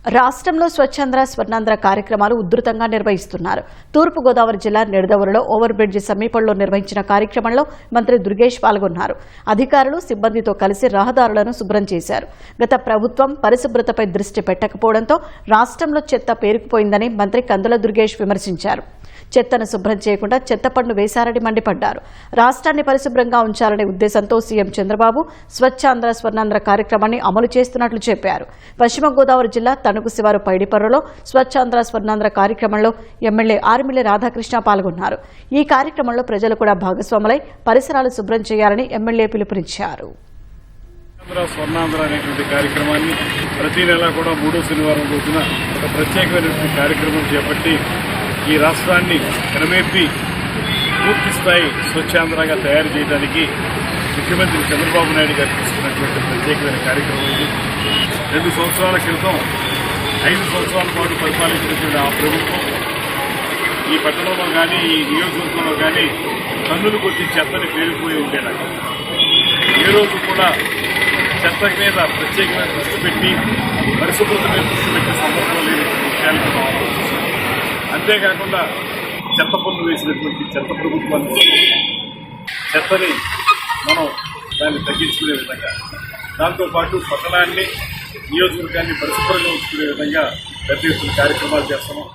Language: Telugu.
రాష్ట్రంలో స్వచ్ఛాంధ్ర స్వర్ణాంధ్ర కార్యక్రమాలు ఉధృతంగా నిర్వహిస్తున్నారు. తూర్పుగోదావరి జిల్లా నిడదవోలులో ఓవర్ బ్రిడ్జి సమీపంలో నిర్వహించిన కార్యక్రమంలో మంత్రి దుర్గేష్ పాల్గొన్నారు. అధికారులు సిబ్బందితో కలిసి రహదారులను శుభ్రం చేశారు. గత ప్రభుత్వం పరిశుభ్రతపై దృష్టి పెట్టకపోవడంతో రాష్ట్రంలో చెత్త పేరుకుపోయిందని మంత్రి కందుల దుర్గేష్ విమర్శించారు. చెత్తను శుభ్రం చేయకుండా చెత్త పన్ను వేశారని మండిపడ్డారు. రాష్ట్రాన్ని పరిశుభ్రంగా ఉంచాలనే ఉద్దేశంతో సీఎం చంద్రబాబు స్వచ్ఛాంధ్ర స్వర్ణాంధ్ర కార్యక్రమాన్ని అమలు చేస్తున్నట్లు చెప్పారు. పశ్చిమ గోదావరి జిల్లా తణుకు శివారు పైడిపర్రులో స్వచ్ఛాంధ్ర స్వర్ణాంధ్ర కార్యక్రమంలో ఎమ్మెల్యే ఆర్మిల్లి రాధాకృష్ణ పాల్గొన్నారు. ఈ కార్యక్రమంలో ప్రజలు కూడా భాగస్వాములై పరిసరాలు శుభ్రం చేయాలని ఎమ్మెల్యే పిలుపునిచ్చారు. స్వర్ణాంధ్ర అనేటువంటి కార్యక్రమాన్ని ప్రతి నెల కూడా 3వ శనివారం రోజున ఒక ప్రత్యేకమైనటువంటి కార్యక్రమం చేపట్టి ఈ రాష్ట్రాన్ని క్రమేపీ పూర్తి స్థాయి స్వచ్ఛాంధ్రగా తయారు చేయడానికి ముఖ్యమంత్రి చంద్రబాబు నాయుడు గారు తీసుకున్నటువంటి ప్రత్యేకమైన కార్యక్రమం ఇది. 2 సంవత్సరాల క్రితం 5 సంవత్సరాల పాటు పరిపాలించినటువంటి ఆ ప్రభుత్వం ఈ పట్టణంలో కానీ ఈ నియోజకవర్గంలో కానీ కన్నులు కొట్టి చెత్తని పేరుకుపోయి ఉండేలాగా ఏ రోజు కూడా చెత్త మీద ప్రత్యేకమైన దృష్టి పెట్టి పరిశుభ్రత మీద దృష్టి పెట్టే సందర్భం లేనటువంటి విషయాలను మనం ఆలోచిస్తాం. అంతేకాకుండా చెత్త పన్ను వేసినటువంటి చెత్త ప్రభుత్వాన్ని చెత్తని మనం దాన్ని తగ్గించుకునే విధంగా దాంతోపాటు పట్టణాన్ని నియోజకవర్గాన్ని పరిశుభ్రంగా ఉంచుకునే విధంగా పెద్ద ఎత్తున కార్యక్రమాలు చేస్తున్నాం.